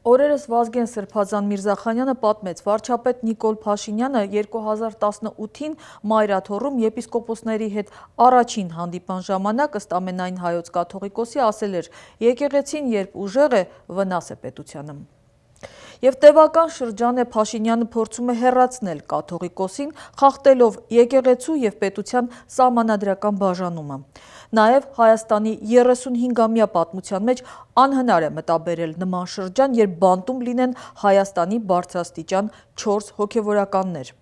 Օրերս Վազգեն Սրբազան Միրզախանյանը պատմեց, վարչապետ Նիկոլ Փաշինյանը 2018-ին Մայրաթոռում եպիսկոպոսների հետ առաջին հանդիպան ժամանակ ըստ ամենայն հայոց կաթողիկոսի ասել էր. եկեղեցին երբ ուժեղ է, վնաս է պետությանը։ Եվ տևական շրջան է Փաշինյանը փորձում է հեռացնել կաթողիկոսին, խախտելով եկեղեցու եւ պետության սահմանադրական բաժանումը։ Նաև Հայաստանի 35-ամյա պատմության մեջ անհնար է մտաբերել նման շրջան, երբ բանտում լինեն Հայաստանի բարձրաստիճան 4 հոգևորականներ։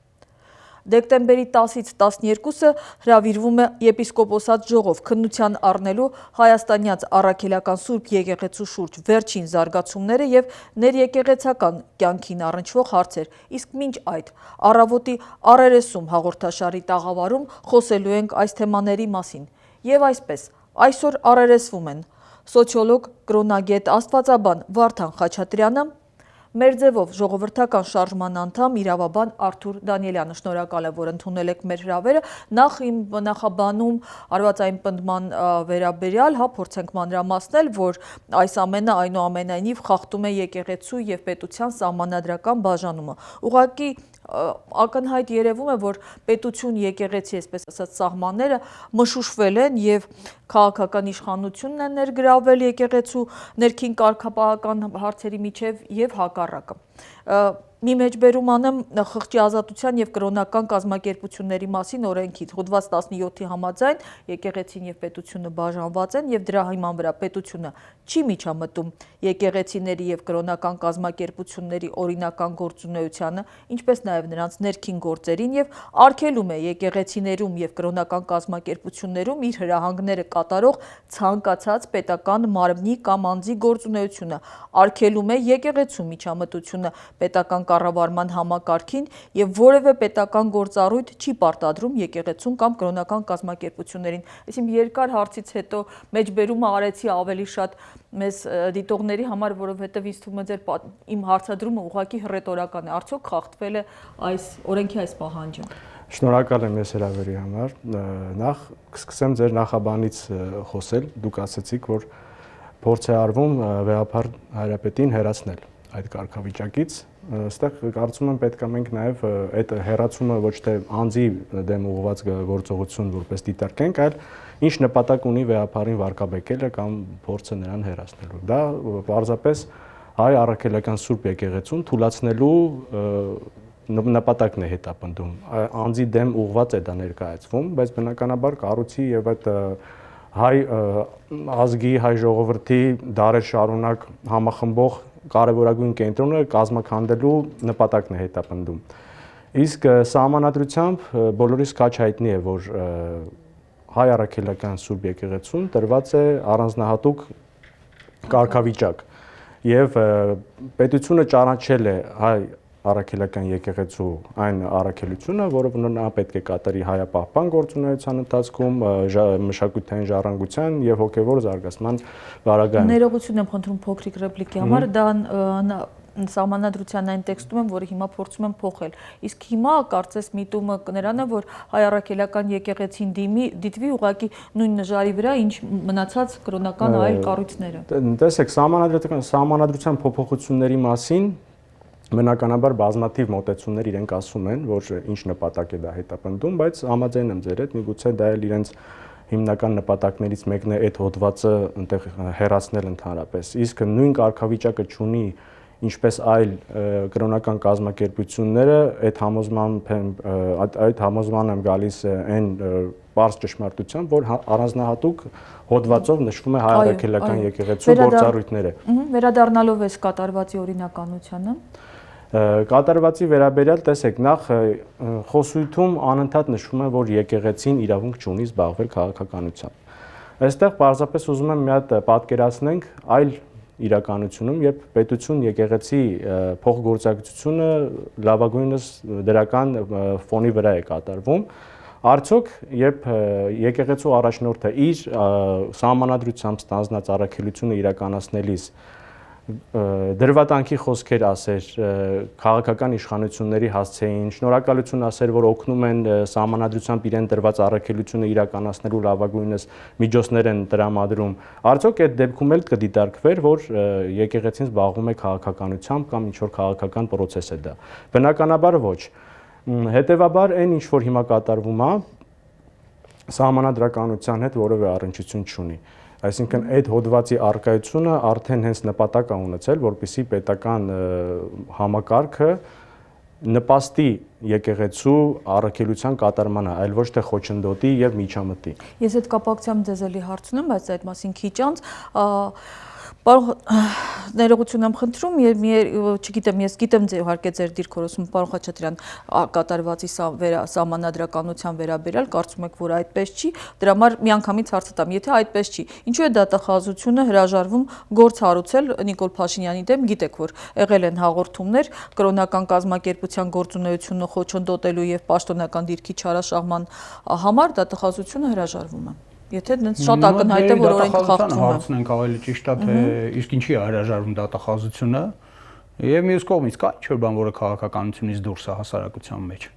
Դեկտեմբերի 10-ից 12-ը հրավիրվում է եպիսկոպոսատ ժողով քննության առնելու հայաստանյաց առաքելական Սուրբ եկեղեցու շուրջ վերջին զարգացումները եւ ներեկեղեցական կյանքին առնչվող հարցեր, իսկ մինչ այդ առավոտի առերեսում հաղորդաշարի տաղավարում խոսելու ենք այս թեմաների մասին։ Եվ այսպես, այսօր առերեսվում են սոցիոլոգ, կրոնագետ, աստվածաբան Վարդան Խաչատրյանը, մեր ձևով ժողովրդական շարժման անդամ իրավաբան Արթուր Դանիելյանը, շնորհակալ եմ, որ ընդունել եք մեր հրավերը։ Նախ իմ նախաբանում արվածային պնդման վերաբերյալ, փորձենք մանրամասնել, որ այս ամենը այնուամենայնիվ խախտում է եկեղեցու եւ պետության սահմանադրական բաժանումը։ Ուղղակի ակնհայտ երևում է, որ պետություն եկեղեցի, այսպես ասած, սահմանները մշուշվել են եւ քաղաքական իշխանությունն է ներգրավել եկեղեցու ներքին կարգապահական հարցերի միջև եւ հակառակը։ Մի մեջբերում անեմ խղճի ազատության եւ կրոնական կազմակերպությունների մասին օրենքից։ Հոդված 17-ի համաձայն եկեղեցին եւ պետությունը բաժանված են եւ դրա հիման վրա պետությունը չի միջամտում եկեղեցիների եւ կրոնական կազմակերպությունների օրինական գործունեությանը, ինչպես նաեւ նրանց ներքին գործերին եւ արգելում է եկեղեցիներում եւ կրոնական կազմակերպություններում իր հրահանգները կատարող ցանկացած պետական մարմնի կամ անձի գործունեությունը, արգելում է եկեղեցու միջամտությունը պետական կառավարման համակարգին եւ որևէ պետական գործառույթ չի պարտադրում եկեղեցուն կամ կրոնական կազմակերպություններին։ Այսինքն երկար հարցից հետո մեջբերումը արեցի ավելի շատ մեզ դիտողների համար, որովհետեւ ինձ թվում է ձեր իմ հարցադրումը ուղղակի հռետորական է։ Արդյոք խախտվել է այս օրենքի այս պահանջը։ Շնորհակալ եմ ես հրավերի համար։ Նախ կսկսեմ ձեր նախաբանից խոսել։ Դուք ասացիք, որ փորձ է արվում վեհափառ հայրապետին հեռացնել այդ կարգավիճակից։ Այստեղ կարծում եմ պետք է մենք նաև այդ հեռացումը ոչ թե անձի դեմ ուղղված գործողություն որպես դիտարկենք, այլ ինչ նպատակ ունի վեհափառին վարկաբեկելը կամ փորձը նրան հեռացնելու։ Դա պարզապես հայ առաքելական Սուրբ եկեղեցուն թուլացնելու նպատակն է հետապնդում։ Անձի դեմ ուղղված է դա ներկայացվում, բայց բնականաբար կառույցի եւ այդ հայ ազգի, հայ ժողովրդի դարեր շարունակ համախմբող կարևորագույն կենտրոնը կազմաքանդելու նպատակն է հետապնդում։ Իսկ սահմանադրությամբ բոլորիս քաչ հայտնի է, որ հայ առաքելական Սուրբ եկեղեցուն տրված է առանձնահատուկ կարգավիճակ եւ պետությունը ճանաչել է հայ առաքելական եկեղեցու այն առաքելությունը, որը նա պետք է կատարի հայապահպան գործունեության ընթացքում, մշակութային ժառանգության եւ հոգեվոր զարգացման վարակայում։ Ներողություն եմ խնդրում փոքրիկ ռեպլիկի համար, դա սահմանադրության այն տեքստում եմ, որը հիմա փորձում եմ փոխել։ Իսկ հիմա կարծես միտումը նրան է, որ հայ առաքելական եկեղեցին դիտվի ուղղակի նույն նժարի վրա, ինչ մնացած կրոնական այլ կառույցները։ Տեսեք, սահմանադրության փոփոխությունների մասին բնականաբար բազմաթիվ մոտեցումներ իրենք ասում են, որ ինչ նպատակ է դա հետապնդում, բայց համաձայն եմ ձեր հետ, միգուցե դա էլ իրենց հիմնական նպատակներից մեկն է այդ հոդվածը այնտեղ հեռացնել ընդհանրապես։ Իսկ նույն կարգավիճակը չունի ինչպես այլ կրոնական կազմակերպությունները, այդ համոզման եմ գալիս այն պարզ ճշմարտությամբ, որ առանձնահատուկ հոդվածով նշվում է հայ առաքելական եկեղեցու գործառույթները։ Վերադառնալով այս կատարվածի օրինականությանը Կատարվածի վերաբերյալ տեսեք, նախ խոսույթում անընդհատ նշվում է, որ եկեղեցին իրավունք չունի զբաղվել քաղաքականությամբ։ Այստեղ պարզապես ուզում եմ մի հատ պատկերացնենք այլ իրականությունում, երբ պետություն եկեղեցի փոխգործակցությունը լավագույնս դրական ֆոնի վրա է կատարվում, արդյոք երբ եկեղեցու առաջնորդը իր սահմանադրությամբ ստանձնած առաքելությունը իրականացնելիս դրվատանքի խոսքեր ասեր, քաղաքական իշխանությունների հասցեին, շնորհակալություն ասեր, որ օգնում են սահմանադրությամբ իրեն դրված առաքելությունը իրականացնելու լավագույնս միջոցներ են տրամադրում։ Արդյոք այդ դեպքում էլ կդիտարկվեր, որ եկեղեցին զբաղվում է քաղաքականությամբ կամ ինչ-որ քաղաքական process է դա։ Բնականաբար ոչ։ Հետևաբար այն ինչ որ հիմա կատարվում է, սահմանադրականության հետ որևէ առնչություն չունի։ Այսինքն այդ հոդվածի արկայությունը արդեն հենց նպատակ է ունեցել, որպեսզի պետական համակարգը նպաստի եկեղեցու առաքելության կատարմանը, այլ ոչ թե խոչընդոտի եւ միջամտի։ Ես այդ կապակցությամբ ձեզ էլի հարց ունեմ, բայց այդ մասին քիչ անց Պարոն ներողություն եմ խնդրում, չգիտեմ, ես գիտեմ իհարկե ձեր դիրքորոշումը, պարոն Խաչատրյան, կատարվածի սահմանադրականության վերաբերյալ, կարծում եք, որ այդպես չի, դրա համար միանգամից հարցը տամ, եթե այդպես չի, ինչու է դատախազությունը հրաժարվում գործ հարուցել Նիկոլ Փաշինյանի դեմ, գիտեք, որ եղել են հաղորդումներ կրոնական կազմակերպության գործունեությունը խոչընդոտելու եւ պաշտոնական դիրքի չարաշահման համար դատախազությունը հրաժարվում է։ Եթե շատ ակնհայտ է, որ օրենքը խախտվում է։ Հարցն ենք ավելի ճիշտ է, թե իսկ ինչի է հրաժարվում դատախազությունը եւ մյուս կողմից կա ինչ-որ բան, որը քաղաքականությունից դուրս է հասարակության մեջ։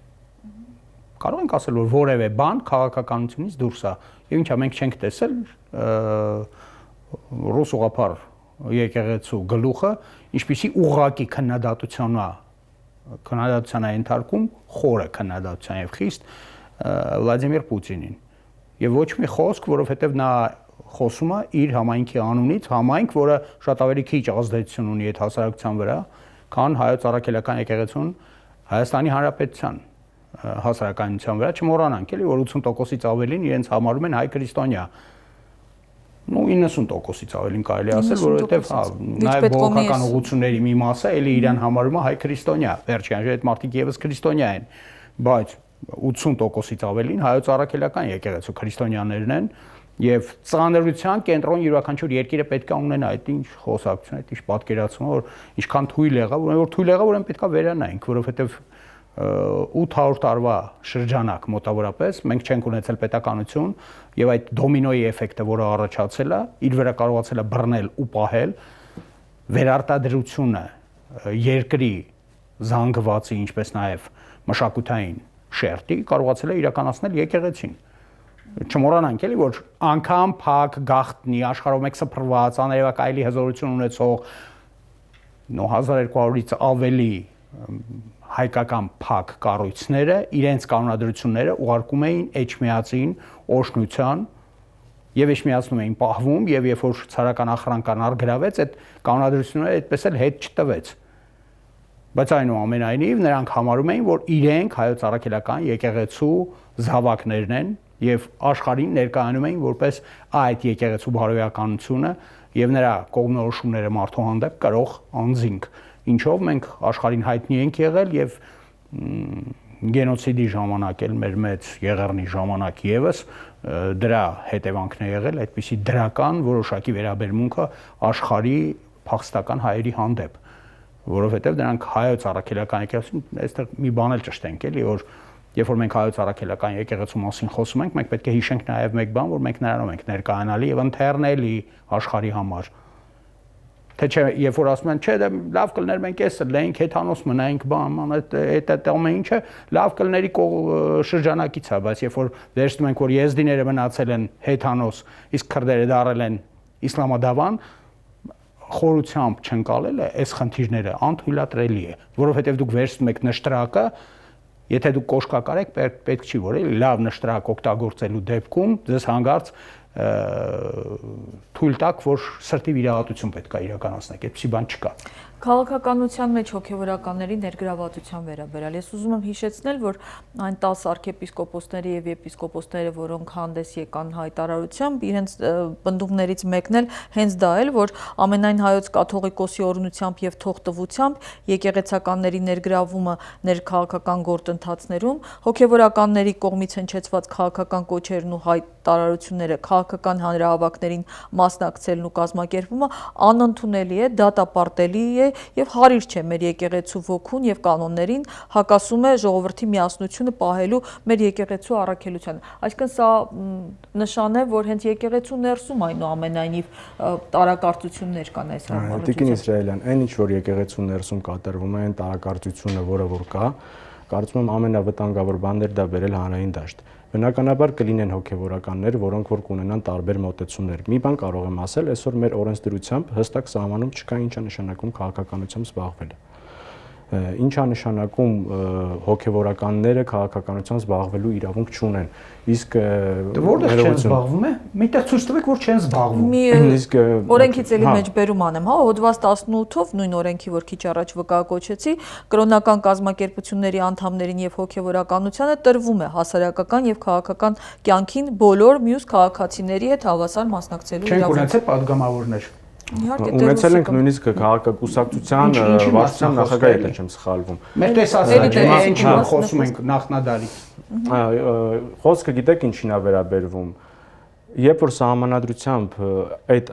Կարող ենք ասել, որ որևէ բան քաղաքականությունից դուրս է։ Եվ ինչա մենք չենք տեսել ռուս ուղղափառ եկեղեցու գլուխը ինչպիսի ուղղակի քննադատության է ենթարկում խորը քննադատության եւ խիստ Վլադիմիր Պուտինին։ Եվ ոչ մի խոսք, որովհետև նա խոսում է իր համայնքի անունից, համայնք, որը շատ ավելի քիչ ազդեցություն ունի այդ հասարակության վրա, քան հայոց առաքելական եկեղեցուն Հայաստանի Հանրապետության հասարակայնության վրա, չմոռանանք, էլի, որ 80%-ից ավելին իրենց համարում են հայ քրիստոնյա։ Ну 90%-ից ավելին կարելի ասել, որովհետև նաև բողոքական ուղղությունների մի մասը էլի իրան համարում է հայ քրիստոնյա։ Վերջին այդ մարդիկ եւս քրիստոնյա են, բայց 80%-ից ավելին հայոց առաքելական եկեղեցու քրիստոնյաներն են եւ ծանրության կենտրոն յուրաքանչյուր երկիրը պետք է ունենա այդ ինչ խոսակցություն, այդ ինչ պատկերացում, որ ինչքան թույլ եղավ, որ թույլ եղավ, որ պետք է վերանայինք, որովհետեւ 800 տարվա շրջանակ մոտավորապես մենք չենք ունեցել պետականություն եւ այդ դոմինոյի էֆեկտը, որը առաջացել է, իր վրա կարողացել է բռնել ու պահել վերարտադրությունը երկրի զանգվածի, ինչպես նաեւ մշակութային շերտի կարողացել է իրականացնել եկեղեցին։ Չմոռանանք էլի, որ անգամ փակ գախտնի աշխարհով մեկ սփռված աներևակայելի հզորություն ունեցող 1200-ից ավելի հայկական փակ կառույցները իրենց կանոնադրությունները ուղարկում էին Էջմիածին, Օշնության եւ Էջմիածնում էին պահվում եւ երբ որ ցարական ախրանքան արգրավեց, այդ կանոնադրությունները այդպես էլ հետ չտվեց։ Բայց այնուամենայնիվ նրանք համարում էին, որ իրենք հայոց առաքելական եկեղեցու զավակներն են եւ աշխարհին ներկայանում էին որպես այդ եկեղեցու բարոյականությունը եւ նրա կողմնորոշումները մարդու հանդեպ կրող անձինք, ինչով մենք աշխարհին հայտնի ենք եղել եւ գենոցիդի ժամանակ էլ մեր մեծ Եղեռնի ժամանակ եւս դրա հետևանքն է եղել այդպիսի դրական որոշակի վերաբերմունքը աշխարհի փախստական հայերի հանդեպ, որովհետեւ դրանք հայոց առաքելական եկեղեցին, այստեղ մի բան էլ ճշտենք էլի, որ երբ որ մենք հայոց առաքելական եկեղեցու մասին խոսում ենք, մենք պետք է հիշենք նաեւ մեկ բան, որ մենք նրանով ենք ներկայանալի եւ ընթեռնելի աշխարհի համար։ Թե չէ, երբ որ ասում են, չէ, լավ կլներ մենք էս լենք, հեթանոս մնայինք, բան, այդ ամեն ինչը լավ կլների շրջանակից է, բայց երբ որ վերցնում ենք, որ եզդիները մնացել են հեթանոս, իսկ քրդերը դարել են իսլամադավան, խորությամբ չընկալելը այս խնդիրները անթույլատրելի է, որովհետև դուք վերցնում եք նշտրակը, եթե դուք կոշկակար եք, պետք չի որ էլի լավ նշտրակ օգտագործելու դեպքում ձեզ հանգարց թույլ տաք, որ սրտի վիրահատություն պետք է իրականացնեք, այդպիսի բան չկա։ Քաղաքականության մեջ հոգևորականների ներգրավվածության վերաբերյալ ես ուզում եմ հիշեցնել, որ այն 10 arczepiskoposների եւ եպիսկոպոսները, որոնք հանդես եկան հայտարարությամբ, իրենց բնդումներից մեկն էլ հենց դա էր, որ ամենայն հայոց կաթողիկոսի օրհնությամբ եւ թողտվությամբ եկեղեցականների ներգրավումը ներքաղաքական գործընթացներում, հոգևորականների կողմից հնչեցված քաղաքական կոչերն ու հայտարարությունները, քաղաքական հանրահավաքներին մասնակցելն ու կազմակերպումը անընդունելի է, դատապարտելի է եւ հարիր չէ մեր եկեղեցու ոգուն եւ կանոններին, հակասում է ժողովրդի միասնությունը պահելու մեր եկեղեցու առաքելությանը։ Այսինքն սա նշան է, որ հենց եկեղեցու ներսում այնուամենայնիվ տարակարծություններ կան այս հարցում։ Տիկին Իսրայելյան, այն ինչ որ եկեղեցու ներսում կատարվում է, այն տարակարծությունը, որը որ կա, կարծում եմ ամենավտանգավոր բանն դա բերել հանրային դաշտ։ Բնականաբար կլինեն հոգևորականներ, որոնք որ կունենան տարբեր մոտեցումներ։ Մի բան կարող եմ ասել, այսօր մեր օրենսդրությամբ հստակ սահմանում չկա ինչա նշանակում քաղաքականությամբ զբաղվելը։ Ինչա նշանակում հոգևորականները քաղաքականությամբ զբաղվելու իրավունք չունեն։ Իսկ որտեղ չեն զբաղվում է։ Միտեղ ցույց տվեք, որ չեն զբաղվում։ Իսկ օրենքից էլի մեջբերում անեմ, հա, հոդված 18-ով նույն օրենքի, որ քիչ առաջ վկայակոչեցի, կրոնական կազմակերպությունների անդամներին եւ հոգևորականությանը տրվում է հասարակական եւ քաղաքական կյանքին բոլոր մյուս քաղաքացիների հետ հավասար մասնակցելու իրավունք։ Չեն իրավունք։ ունեցել падգամավորներ։ Ունեցել ենք նույնիսկ քաղաքակուսակցության վարչության նախագահի հետ չեմ սխալվում։ Մեր տեսածը ինչի որ խոսում ենք նախնադարից։ Խոսքը գիտեք ինչին է վերաբերվում։ Երբ որ սահմանադրությամբ այդ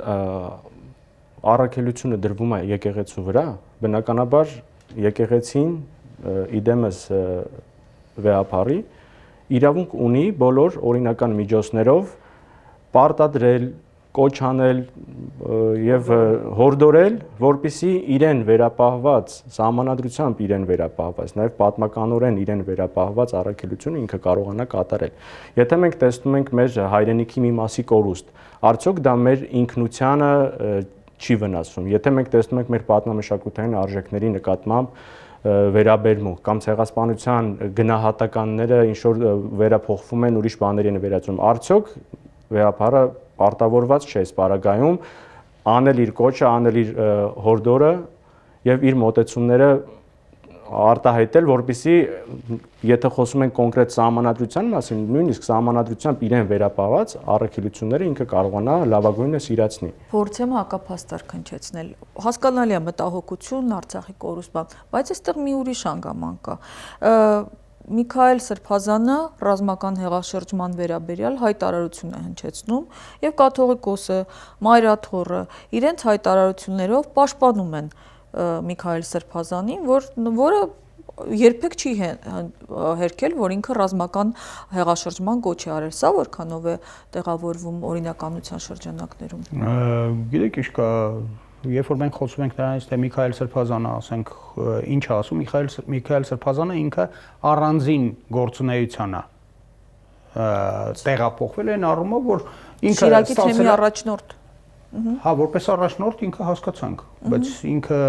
առաքելությունը դրվում է եկեղեցու վրա, բնականաբար եկեղեցին իդեմս վեհապարի իրավունք ունի բոլոր օրինական միջոցներով պարտադրել, կոչ անել եւ հորդորել, որպիսի իրեն վերապահված սահմանադրությամբ իրեն վերապահված, նաեւ պատմականորեն իրեն վերապահված առաքելությունը ինքը կարողանա կատարել։ Եթե մենք տեսնում ենք մեր հայրենիքի մի մասի կորուստ, արդյոք դա մեր ինքնությանը չի վնասվում։ Եթե մենք տեսնում ենք մեր պատմամշակութային արժեքների նկատմամբ վերաբերմունք կամ ցեղասպանության գնահատականները ինչ որ վերափոխվում են, ուրիշ բաների են վերածվում, արդյոք վեհապարը պարտավորված չէ այս պարագայում անել իր կոչը, անել իր հորդորը եւ իր մոտեցումները արտահայտել, որպեսզի եթե խոսում ենք կոնկրետ սահմանադրության մասին, նույնիսկ սահմանադրությամբ իրեն վերապահված առաքելությունները ինքը կարողանա լավագույնս իրացնի։ Փորձեմ հակափաստար քնչեցնել։ Հասկանալի է մտահոգություն, Արցախի կորուստը, բայց այստեղ մի ուրիշ հանգամանք կա։ Միքայել Սրբազանը ռազմական հեղաշրջման վերաբերյալ հայտարարություն է հնչեցնում եւ կաթողիկոսը Մայրաթոռը իրենց հայտարարություններով պաշտպանում են Միքայել Սրբազանին, որը երբեք չի հերքել, որ ինքը ռազմական հեղաշրջման կոչ է արել, սա որքանով է տեղավորվում օրինականության շրջանակներում։ Գիտեք ինչ կա, երբ որ մենք խոսում ենք նրանից, թե Միքայել Սրբազանը, ասենք, ինչ է ասում, Միքայել Սրբազանը ինքը առանձին գործունեության է տեղափոխվել այն առումով, որ ինքը Շիրակի թեմի առաջնորդ։ Հա, որպես առաջնորդ ինքը հասկացանք, բայց ինքը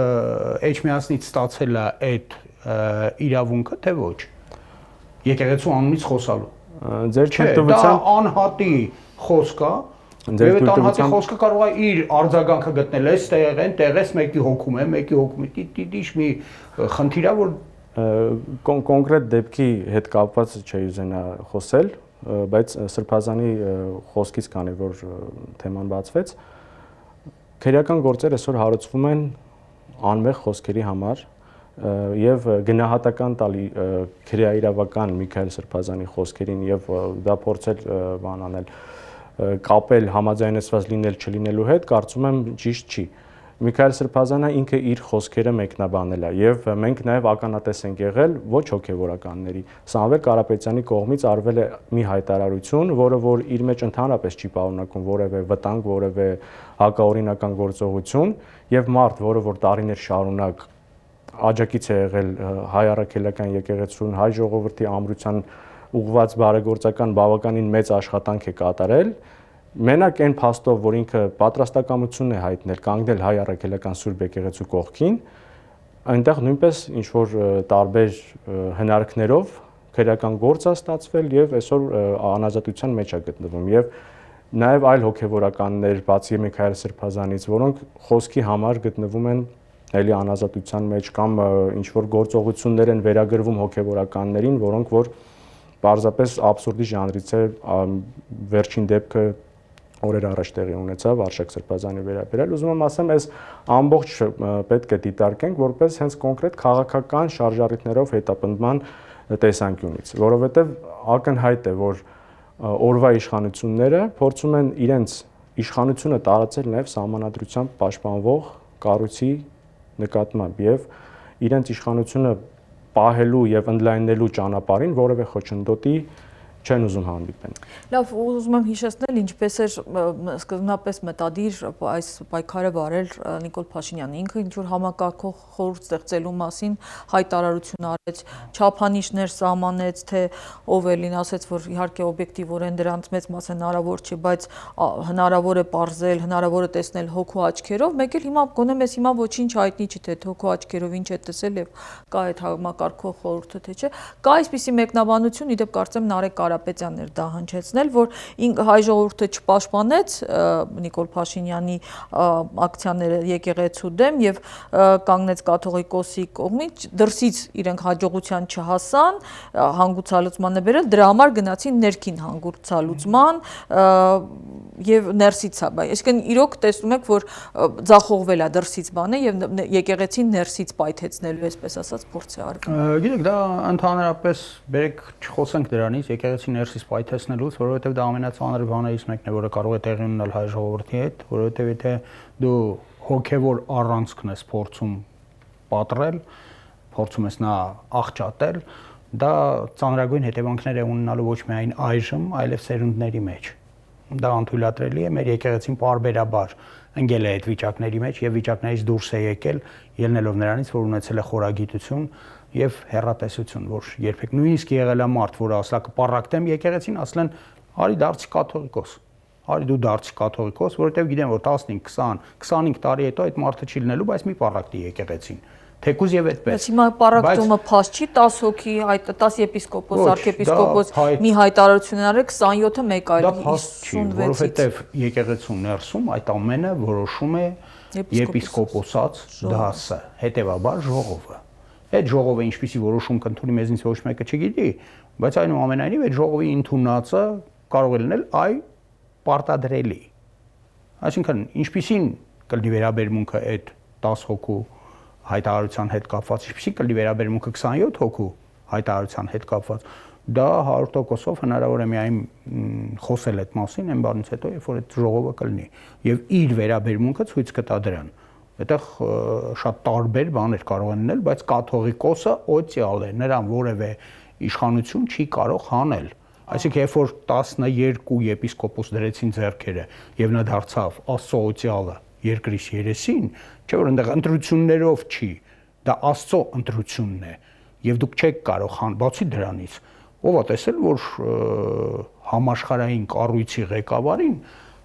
Էջմիածնից ստացել է այդ իրավունքը, թե ոչ։ Եկեղեցու անունից խոսալու։ Ձեր թույլտվությամբ դա անհատի խոսք է, եւ այդ անհատի խոսքը կարող է իր արձագանքը գտնել այստեղ, այնտեղից մեկի հոգում է, մեկի հոգում է, դիչ մի խնդիր է, որ կոնկրետ դեպքի հետ կապված չի ուզենա խոսել, բայց Սրբազանի խոսքից քանի որ թեման բացվեց, քրեական գործեր այսօր հարուցվում են անմեղ խոսքերի համար եւ գնահատական տալի քրեաիրավական Միքայել Սրբազանի խոսքերին եւ դա փորձել բան անել կապել համաձայնեցված լինել չլինելու հետ, կարծում եմ ճիշտ չի։ Միքայել Սրբազանը ինքը իր խոսքերը մեկնաբանել է եւ մենք նաեւ ականատես ենք եղել ոչ հոգեվորականների։ Սամվել Կարապետյանի կողմից արվել է մի հայտարարություն, որը որ իր մեջ ընդհանրապես չի պարունակում որևէ վտանգ, որևէ հակաօրինական գործողություն եւ մարդ, որը որ տարիներ շարունակ աջակից է եղել հայ առաքելական եկեղեցուն, հայ ժողովրդի ամրության ուղղված բարեգործական բավականին մեծ աշխատանք է կատարել, մենակ այն փաստով, որ ինքը պատրաստակամություն է հայտնել կանգնել հայ առաքելական Սուրբ եկեղեցու կողքին, այնտեղ նույնպես ինչ որ տարբեր հնարքներով քրեական գործ է ստացվել եւ այսօր անազատության մեջ է գտնվում եւ նաեւ այլ հոգեվորականներ, բացի Միքայել Սրբազանից, որոնք խոսքի համար գտնվում են էլի անազատության մեջ կամ ինչ որ գործողություններ են վերագրվում հոգեվորականներին, որոնք որ պարզապես աբսուրդի ժանրից է վերջին դեպքը օրեր առաջ տեղի ունեցավ Արշակ Սրբազանի վերաբերյալ, ուզում եմ ասեմ, այս ամբողջ պետք է դիտարկենք որպես հենց կոնկրետ քաղաքական շարժառիթներով հետապնդման տեսանկյունից, որովհետև ակնհայտ է, որ օրվա իշխանությունները փորձում են իրենց իշխանությունը տարածել նաև սահմանադրությամբ պաշտպանվող կառույցի նկատմամբ եւ իրենց իշխանությունը պահելու եւ ընդլայնելու ճանապարհին որևէ խոչընդոտի չեն ուզում հանդիպեն։ Լավ, ուզում եմ հիշեցնել, ինչպես էր սկզբնապես մտադիր այս պայքարը վարել Նիկոլ Փաշինյանը։ Ինքը ինչ-որ համակարգող խորհուրդ ստեղծելու մասին հայտարարություն արեց, չափանիշներ սահմանեց, թե ով է լին, ասեց, որ իհարկե օբյեկտիվորեն դրանց մեծ մասը հնարավոր չի, բայց հնարավոր է պարզել, հնարավոր է տեսնել հոգու աչքերով, մեկ էլ հիմա գոնե մեզ հիմա ոչինչ հայտնի չի, թե հոգու աչքերով ինչ է տեսել եւ կա այդ համակարգող խորհուրդը, թե չէ։ Կա այսպիսի մեկնաբանություն, իդեպ կարծեմ Նարեկ Կարապետյանն էր դա հնչեցնել, որ հայ ժողովուրդը չպաշտպանեց Նիկոլ Փաշինյանի ակցիաները եկեղեցու դեմ եւ կանգնեց կաթողիկոսի կողմից, դրսից իրենք հաջողության չհասան, հանգուցալուծմանը բերել, դրա համար գնացին ներքին հանգուցալուծման եւ ներսից է, այսինքն իրոք տեսնում եք, որ ձախողվել է դրսից բանը եւ եկեղեցին ներսից պայթեցնելու, այսպես ասած, փորձ է արվում։ Գիտեք, դա ընդհանրապես բերեք չխոսենք դրանից, եկեղեցի ներսից պայթեցնելուց, որովհետեւ դա ամենածանր բաներից մեկն է, որը կարող է տեղի ունենալ հայ ժողովրդի հետ, որովհետեւ եթե դու հոգեվոր առանցքն ես փորձում պատռել, փորձում ես նա աղճատել, դա ծանրագույն հետևանքներ է ունենալու ոչ միայն այժմ, այլև սերունդների մեջ։ Դա անթույլատրելի է, մեր եկեղեցին պարբերաբար ընկել է այդ վիճակների մեջ եւ վիճակներից դուրս է եկել, ելնելով նրանից, որ ունեցել է խորագիտություն եւ հեռատեսություն, որ երբեք նույնիսկ եղել է մարդ, որը ասලා կպառակտեմ եկեղեցին, ասլեն արի դարձի կաթողիկոս։ Արի դու դարձի կաթողիկոս, որովհետեւ գիտեմ, որ 15, 20, 25 տարի հետո այդ մարդը չի լինելու, բայց մի պառակտի եկեղեցին։ Թեկուզ եւ այդպես։ Բայց հիմա պառակտումը փաստ չի, 10 հոգի, 10 եպիսկոպոս, arczepiskopos մի հայտարարություն արել, 27-ը մեկ այլ 56-ից, որովհետեւ եկեղեցու ներսում այդ ամենը որոշում է եպիսկոպոսած դասը, հետեւաբար ժողովը։ Այդ ժողովը ինչպիսի որոշում կընդունի մեզնից ոչ մեկը չգիտի, բայց այնուամենայնիվ այդ ժողովի ընդունածը կարող է լինել այ պարտադրելի։ Այսինքն ինչպիսին կլինի վերաբերմունքը այդ 10 հոգու հայտարարության հետ կապված, ինչպիսի կլինի վերաբերմունքը 27 հոգու հայտարարության հետ կապված, դա 100%-ով հնարավոր է միայն խոսել այդ մասին, այն բանից հետո, երբ որ այդ ժողովը կլինի եւ իր վերաբերմունքը ցույց կտա դրան։ Այդտեղ շատ տարբեր բաներ կարող են լինել, բայց կաթողիկոսը օցիալ է, նրան որևէ իշխանություն չի կարող հանել։ Այսինքն երբ որ 12 եպիսկոպոս դրեցին ձեռքերը եւ նա դարձավ Աստծո օցիալը երկրից երեսին, չէ՞ որ այնտեղ ընտրություններով չի, դա Աստծո ընտրությունն է եւ դուք չեք կարող բացի դրանից ով է տեսել որ համաշխարհային կառույցի ղեկավարին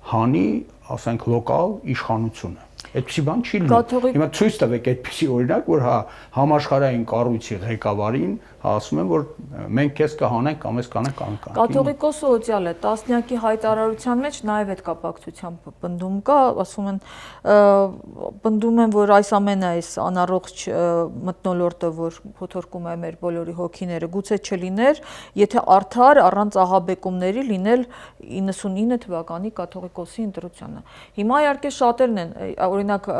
հանի, ասենք, լոկալ իշխանությունը։ Այդպիսի բան չի լինում։ Հիմա ցույց տվեք այդպիսի օրինակ, որ հա համաշխարհային կառույցի ղեկավարին ասում են, որ մենք քեզ կհանենք կամ ես կանենք կամ կանենք։ Կաթողիկոսը օցիալ է, տասնյակի հայտարարության մեջ նաև այդ կապակցությամբ պնդում կա, ասում են, պնդում են, որ այս ամենը այս անառողջ մթնոլորտը, որ փոթորկում է մեր բոլորի հոգիները, գուցե չլիներ, եթե արդար առանց ահաբեկումների լինել 99 թվականի կաթողիկոսի ընտրությունը։ Հիմա իհարկե շատերն են, օրինակ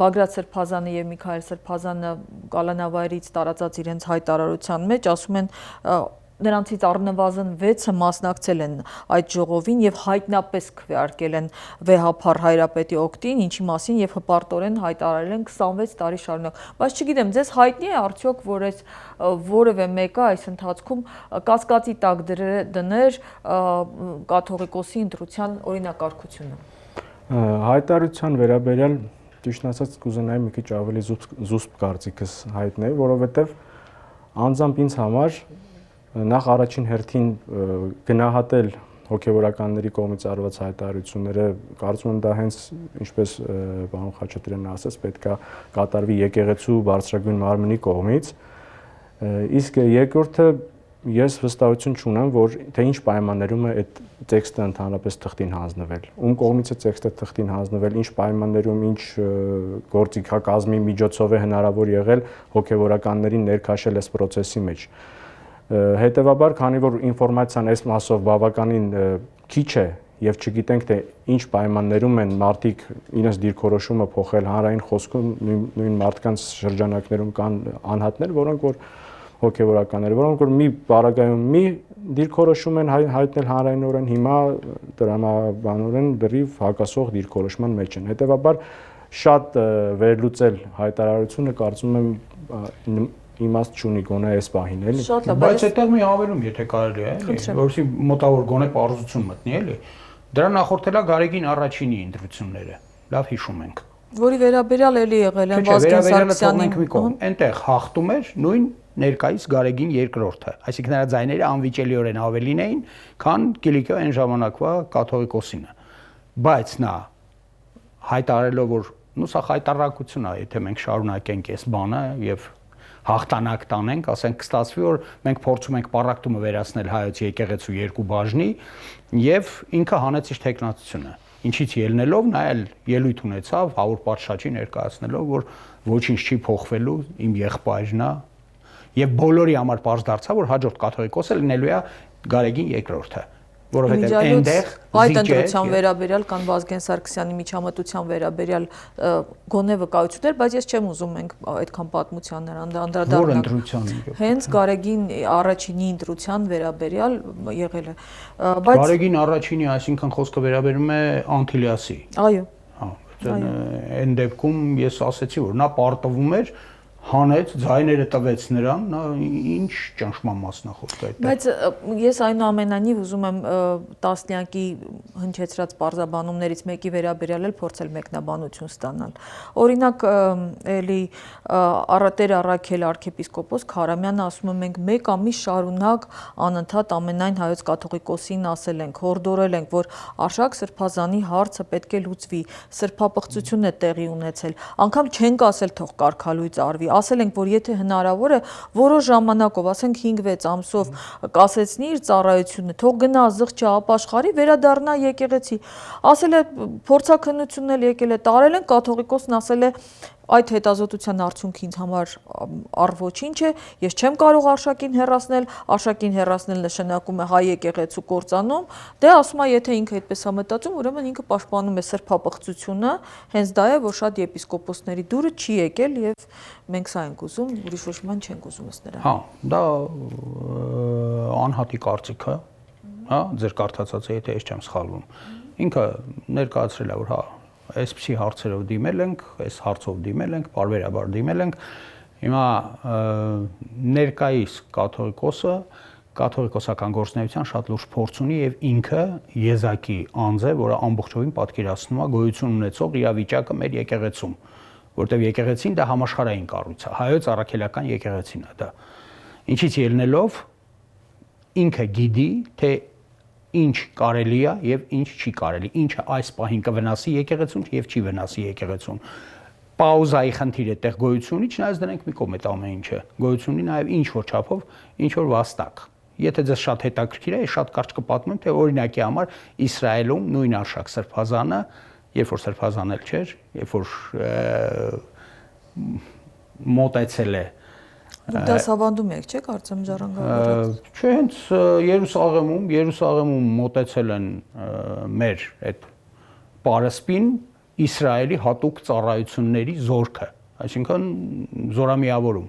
Բագրատ Սրբազանը եւ Միքայել Սրբազանը կալանավայրից տարածած իրենց հայտարարության մեջ ասում են նրանցից առնվազն 6-ը մասնակցել են այդ ժողովին եւ հայտնապես քվեարկել են վեհափառ հայրապետի օգտին, ինչի մասին եւ հպարտորեն հայտարարել են 26 տարի շարունակ։ Բայց չգիտեմ, ձեզ հայտնի է արդյոք, որ այս որևէ մեկը այս ընթացքում կասկածի տակ դներ կաթողիկոսի ընտրության օրինակարգությունը։ Հայտարարության վերաբերյալ ճիշտ ասած կուզենայի մի քիչ ավելի զուսպ կարծիքս հայտնել, որովհետեւ անձամբ ինձ համար նախ առաջին հերթին գնահատել հոգեվորականների կողմից արված հայտարարությունները, կարծում եմ դա հենց ինչպես պարոն Խաչատրյանն ասաց, պետք է կատարվի եկեղեցու բարձրագույն մարմնի կողմից, իսկ երկրորդը ես վստահություն չունեմ, որ թե ինչ պայմաններում է այդ տեքստը ընդհանրապես թղթին հանձնվել, ում կողմից է տեքստը թղթին հանձնվել, ինչ պայմաններում, ինչ գործիքակազմի միջոցով է հնարավոր եղել հոգեվորականներին ներքաշել այս process-ի մեջ։ Հետևաբար, քանի որ ինֆորմացիան այս մասով բավականին քիչ է եւ չգիտենք թե ինչ պայմաններում են մարդիկ իրենց դիրքորոշումը փոխել հանրային խոսքում, նույն մարդկանց շրջանակներում կան անհատներ, որոնք որ հոգևորականները, որոնք որ մի բարագայում մի դիրքորոշում են հայտնել հանրայնորեն, հիմա դրամաբանորեն դրիվ հակասող դիրքորոշման մեջ են։ Հետևաբար շատ վերլուծել հայտարարությունը կարծում եմ իմաստ չունի գոնե այս պահին, էլի։ Բայց այդտեղ մի հավելում, եթե կարելի է, էլի, որովհետեւ մոտավոր գոնե պարզություն մտնի, էլի։ Դրա նախորդելա Գարեգին առաջինի ընտրությունները։ Լավ հիշում ենք։ Որի վերաբերյալ էլի եղել են Վազգեն Սարգսյանի այնտեղ հաղթում էր նույն ներկայիս Գարեգին երկրորդը, այսինքն նրա ձայները անվիճելիորեն ավելին էին, քան Կիլիկիո այն ժամանակվա կաթողիկոսինը։ Բայց նա հայտարարելով, որ սա հայտարարություն է, եթե մենք շարունակենք այս բանը եւ հաղթանակ տանենք, ասենք կստացվի, որ մենք փորձում ենք պարակտումը վերացնել հայոց եկեղեցու երկու բաժնի եւ ինքը հանեց իր տեխնացությունը։ Ինչից ելնելով նա էլ ելույթ ունեցավ Հավուր Պատշաճի ներկայացնելով, որ ոչինչ չի փոխվելու, իմ եղբայրն է եւ բոլորի համար պարզ դարձավ, որ հաջորդ կաթողիկոսը լինելու է Գարեգին երկրորդը, որովհետեւ այնտեղ այդ ընտրության վերաբերյալ կան Վազգեն Սարգսյանի միջամտության վերաբերյալ գոնե վկայություններ, բայց ես չեմ ուզում մենք այդքան պատմությաններ անդրադառնալ։ Հենց Գարեգին առաջինի ընտրության վերաբերյալ եղել է։ Բայց Գարեգին առաջինի, այսինքն խոսքը վերաբերում է Անտիլիասի։ Այո։ Այն դեպքում ես ասացի, որ նա պարտվում էր հանեց, ձայները տվեց նրան, նա ինչ ճնշման մասնախոսք է այդտեղ։ Բայց ես այնուամենայնիվ ուզում եմ տասնյակի հնչեցրած պարզաբանումներից մեկի վերաբերյալ էլ փորձել մեկնաբանություն ստանալ։ Օրինակ, էլի Տեր Առաքել arczepiskopos Քարամյանը ասում է մենք մեկ ամիս շարունակ անընդհատ ամենայն հայոց կաթողիկոսին ասել ենք, հորդորել ենք, որ Արշակ Սրբազանի հարցը պետք է լուծվի, սրբապղծություն է տեղի ունեցել, անգամ չենք ասել թող կարգալույծ արվի, ասել ենք, որ եթե հնարավոր է, որոշ ժամանակով, ասենք 5-6 ամսով կասեցնի իր ծառայությունը, թող գնա զղջա ապաշխարի, վերադառնա եկեղեցի։ Ասել է փորձաքննությունն էլ եկել է, տարել են, կաթողիկոսն ասել է այդ հետազոտության արդյունքը ինձ համար ոչինչ է, ես չեմ կարող Արշակին հեռացնել նշանակում է հայ եկեղեցու կործանում, դե ասում է, եթե ինքը այդպես է մտածում, ուրեմն ինքը պաշտպանում է սրբապղծությունը, հենց դա է, որ շատ եպիսկոպոսների դուրը չի եկել եւ մենք սա ենք ուզում, ուրիշ ոչ մի չենք ուզում ըստ նրա։ Հա, դա անհատի կարծիք է, հա, ձեր կարդացածը, եթե ես չեմ սխալվում։ Ինքը ներկայացրել է, որ հա այսպիսի հարցերով դիմել ենք, այս հարցով դիմել ենք, բարբերաբար դիմել ենք։ Հիմա ներկայիս կաթողիկոսը կաթողիկոսական գործունեության շատ լուրջ փորձ ունի եւ ինքը եզակի անձ է, որը ամբողջովին պատկերացնում է գոյություն ունեցող իրավիճակը մեր եկեղեցում, որտեղ եկեղեցին դա համաշխարհային կառույց է, հայոց առաքելական եկեղեցին է դա։ Ինչից ելնելով ինքը գիտի, թե ինչ կարելի է եւ ինչ չի կարելի, ինչը այս պահին կվնասի եկեղեցուն եւ չի վնասի եկեղեցուն։ Պաուզայի խնդիր այդտեղ գոյություն ունի, չնայած դրանք մի կողմ այդ ամեն ինչը գոյություն ունի նաեւ ինչ որ չափով, ինչ որ վաստակ։ Եթե ձեզ շատ հետաքրքիր է, շատ կարճ կպատմեմ, թե օրինակի համար Իսրայելում նույն Արշակ Սրբազանը, երբ որ Սրբազանել չէր, երբ որ մոտեցել է Դուք դա սավանդում եք, չէ՞, կարծեմ ժառանգավորած։ Չէ, հենց Երուսաղեմում մոտեցել են մեր այդ պարսպին Իսրայելի հատուկ ծառայությունների զորքը, այսինքն զորամիավորում։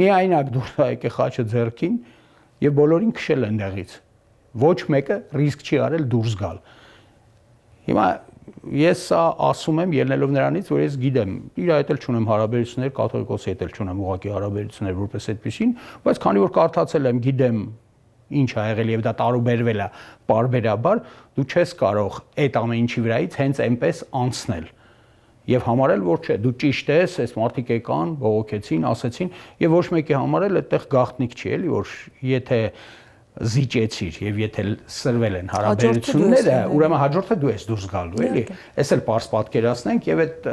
Միայնակ դուրս եկե խաչը ձեռքին եւ բոլորին քշել են դեղից։ Ոչ մեկը ռիսկ չի արել դուրս գալ։ Հիմա ես սա ասում եմ ելնելով նրանից, որ ես գիտեմ, իր հետ էլ չունեմ հարաբերություններ, կաթողիկոսի հետ էլ չունեմ ուղղակի հարաբերություններ որպես այդպեսին, բայց քանի որ կարդացել եմ, գիտեմ ինչ ա եղել եւ դա տարուբերվել է բարբերաբար, դու չես կարող այդ ամեն ինչի վրայից հենց այնպես անցնել եւ համարել, որ չէ, դու ճիշտ ես, այս մարդիկ եկան, բողոքեցին, ասեցին եւ ոչ մեկի համար էլ այդտեղ գաղտնիք չի, էլի, որ եթե զիջեցիր եւ եթե սրվել են հարաբերությունները, ուրեմն հաջորդը դու ես դուրս գալու, էլի։ Էս էլ պարզ պատկերացնենք եւ այդ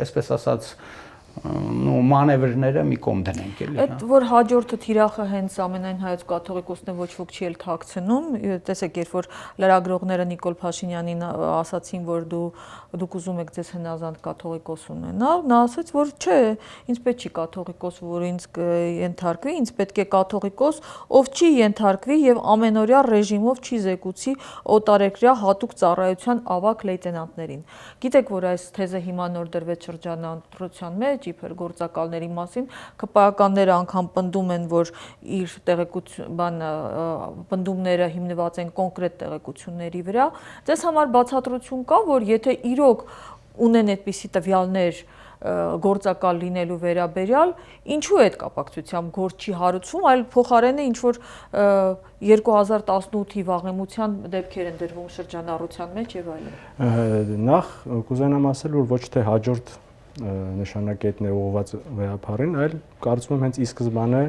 այսպես ասած մանևրները մի կողմ դնենք, էլի։ Այդ որ հաջորդը թիրախը հենց ամենայն հայոց կաթողիկոսն է, ոչ ոք չի էլ թաքցնում, տեսեք, երբ որ լրագրողները Նիկոլ Փաշինյանին ասացին, որ դուք ուզում եք ձեզ հնազանդ կաթողիկոս ունենալ, նա ասաց, որ չէ, ինձ պետք չի կաթողիկոս, որ ինձ ենթարկվի, ինձ պետք է կաթողիկոս, ով չի ենթարկվի եւ ամենօրյա ռեժիմով չի զեկուցի օտարերկրյա հատուկ ծառայության ավագ լեյտենանտներին։ Գիտեք, որ այս թեզը հիմա նոր դրվեց շրջանառության մեջ, իբր գործակալների մասին, ԿՊԱ-ականները անգամ պնդում են, որ իր պնդումները հիմնված են կոնկրետ տեղեկությունների վրա։ Ձեզ համար բացատրություն կա, որ եթե իրոք ունեն այդպիսի տվյալներ գործակալ լինելու վերաբերյալ, ինչու այդ կապակցությամբ գործ չի հարուցվում, այլ փոխարենը ինչ որ 2018-ի վաղեմության դեպքեր են դրվում շրջանառության մեջ եւ այլն։ Նախ կուզենամ ասել, որ ոչ թե հաջորդ նշանակետն է ուղղված վեհապարին, այլ կարծում եմ հենց ի սկզբանե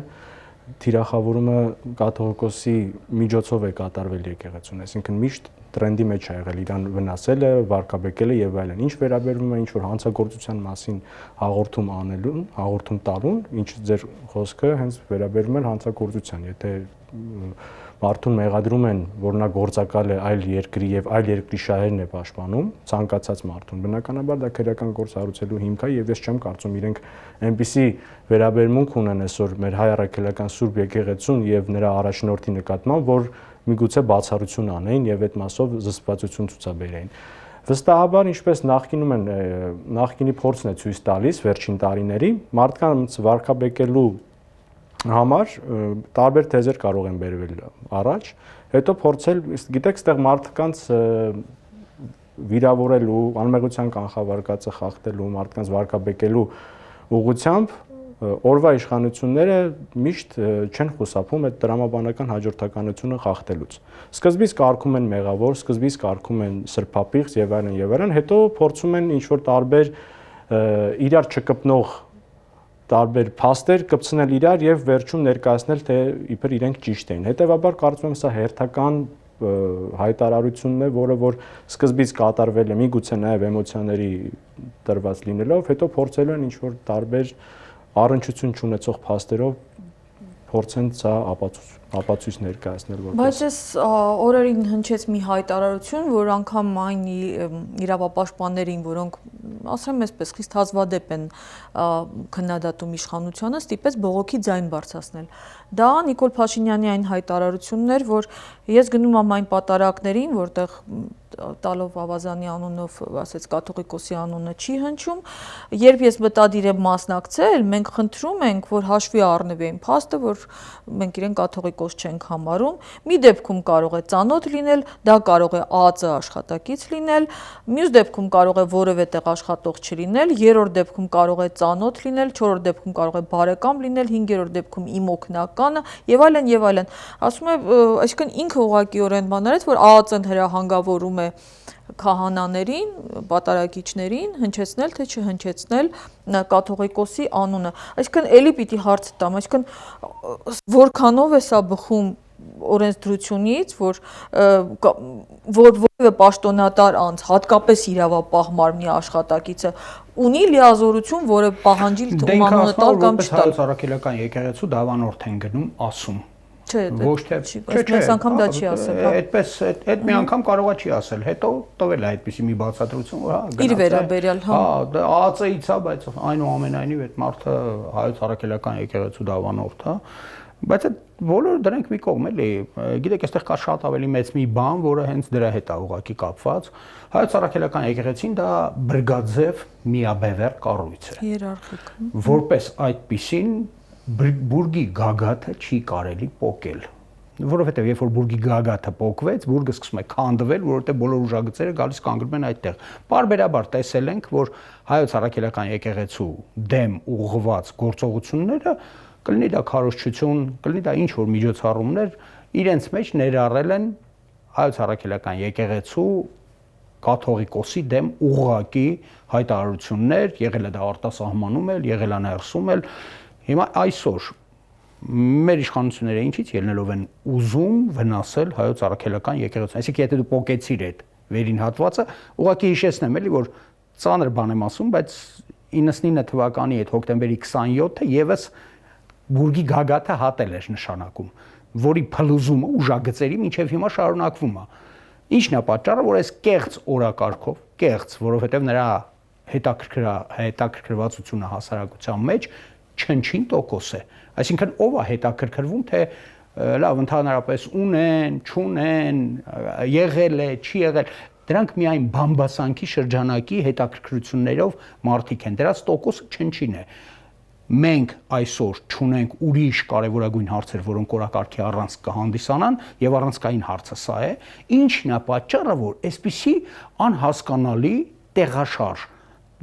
թիրախավորումը կաթողիկոսի միջոցով է կատարվել եկեղեցուն, այսինքն միշտ տրենդի մեջ ա եղել իրան վնասելը, վարկաբեկելը եւ այլն։ Ինչ վերաբերվում է ինչ որ հանցագործության մասին հաղորդում անելուն, հաղորդում տալուն, ինչ ձեր խոսքը հենց վերաբերում է հանցագործության, եթե մարդուն մեղադրում են, որ նա գործակալ է այլ երկրի եւ այլ երկրի շահերն է պաշտպանում, ցանկացած մարդուն, բնականաբար դա քրեական գործ հարուցելու հիմք է եւ ես չեմ կարծում իրենք այնպիսի վերաբերմունք ունեն այսօր մեր հայ առաքելական Սուրբ եկեղեցուն եւ նրա առաջնորդի նկատմամբ, որ միգուցե բացառություն անեին եւ այդ մասով զսպվածություն ցուցաբերեին։ Վստահաբար, ինչպես նախկինի փորձն է ցույց տալիս վերջին տարիների, մարդկանց վարկաբեկելու համար տարբեր թեզեր կարող են բերվել առաջ, հետո փորձել, գիտեք, այդտեղ մարդկանց վիրավորելու, անմեղության կանխավարկածը խախտելու, մարդկանց վարկաբեկելու ուղղությամբ օրվա իշխանությունները միշտ չեն խուսափում այդ տրամաբանական հաջորդականությունը խախտելուց։ Սկզբից կարգում են մեղավոր, սկզբից կարգում են սրբապիղծ եւ այլն, հետո փորձում են ինչ-որ տարբեր իրար չկպնող տարբեր փաստեր կպցնել իրար եւ վերջում ներկայացնել, թե իբր իրենք ճիշտ էին։ Հետեւաբար կարծում եմ սա հերթական հայտարարությունն է, որը որ սկզբից կատարվել է միգուցե նաեւ էմոցիաների տրված լինելով, հետո փորձել են ինչ-որ տարբեր առնչություն չունեցող փաստերով փորձեն սա ապացույց ներկայացնել որպես։ Բայց այս օրերին հնչեց մի հայտարարություն, որ անգամ այն իրավապաշտպաններին, որոնք ասեմ այսպես խիստ հազվադեպ են քննադատում իշխանությանը, ստիպեց բողոքի ձայն բարձրացնել։ Դա Նիկոլ Փաշինյանի այն հայտարարությունն էր, որ ես գնում եմ այն պատարակներին, որտեղ տալով Ավազանի անունով ասեց կաթողիկոսի անունը չի հնչում, երբ ես մտադիր եմ մասնակցել, մենք խնդրում ենք, որ հաշվի առնվի այն փաստը, որ մենք իրեն կաթողիկոս չենք համարում, մի դեպքում կարող է ծանոթ լինել, դա կարող է ԱԱԾ աշխատակից լինել, մյուս դեպքում կարող է որևէ տեղ աշխատող չլինել, երրորդ դեպքում կարող է ծանոթ լինել, չորրորդ դեպքում կարող է բարեկամ լինել, հինգերորդ դեպքում իմ օգնականը եւ այլն եւ այլն։ Ասում է, այսինքն ինքը ուղղակիորեն բաներ է, որ ԱԱԾ-ն հրահանգավորում է քահանաներին, պատարակիչներին հնչեցնել թե չհնչեցնել կաթողիկոսի անունը։ Այսինքն էլի պիտի հարց տամ, այսինքն որքանով է սա բխում օրենսդրությունից, որ որևէ պաշտոնատար անձ, հատկապես իրավապահ մարմնի աշխատակիցը ունի լիազորություն, որը պահանջի թվում անունը տալ կամ չտալ։ Հայոց առաքելական եկեղեցու դավանորդ են գնում ասում։ Չէ, ոչ թե այս անգամ դա չի ասել։ Այդպես այդ մի անգամ կարողա չի ասել, հետո տվել է այդպիսի մի բացատրություն, որ հա իր վերաբերյալ, հա։ Հա, ԱԱԾ-ից է, բայց այնուամենայնիվ այդ մարդը հայոց առաքելական եկեղեցու դավանորդ է, բայց այդ բոլորը դրանք մի կողմ էլի, գիտեք, այստեղ կա շատ ավելի մեծ մի բան, որը հենց դրա հետ է ուղղակի կապված։ Հայոց առաքելական եկեղեցին դա բրգաձև միաբևեռ կառույց է։ Հիերարխիկ։ Որպես այդպիսին բուրգի գագաթը չի կարելի պոկել, որովհետև երբ որ բուրգի գագաթը պոկվեց, բուրգը սկսում է քանդվել, որովհետև բոլոր ուժագծերը գալիս կանգնում են այդտեղ։ Պարբերաբար տեսել ենք, որ հայոց առաքելական եկեղեցու դեմ ուղղված գործողությունները կլինի դա քարոզչություն, կլինի դա ինչ որ միջոցառումներ, իրենց մեջ ներառել են հայոց առաքելական եկեղեցու կաթողիկոսի դեմ ուղղակի հայտարարություններ, եղել է դա արտասահմանում էլ, եղել է ներսում էլ։ Հիմա այսօր մեր իշխանությունները ինչից ելնելով են ուզում վնասել հայոց առաքելական եկեղեցուն։ Այսինքն եթե դու պոկեցիր այդ վերին հատվածը, ուղղակի հիշեցնեմ էլի, որ ծանր բան եմ ասում, բայց 99 թվականի այդ հոկտեմբերի 27-ը եւս բուրգի գագաթը հատել էր նշանակում, որի փլուզումը ուժագծերի մինչև հիմա շարունակվում է։ Ինչն է պատճառը, որ այս կեղծ օրակարգով, որովհետև նրա հետաքրքրվածությունը հասարակության մեջ չնչին տոկոս է։ Այսինքն ով է հետաքրքրվում, թե լավ ընդհանրապես ունեն, չունեն, եղել է, չի եղել։ դրանք միայն բամբասանքի շրջանակի հետաքրքրություններով մարդիկ են, դրանց տոկոսը չնչին է։ Մենք այսօր չունենք ուրիշ կարևորագույն հարցեր, որոնք օրակարգի առանց կհանդիսանան, եւ առանցքային հարցը սա է, ինչն է պատճառը, որ այսպիսի անհասկանալի տեղաշարժ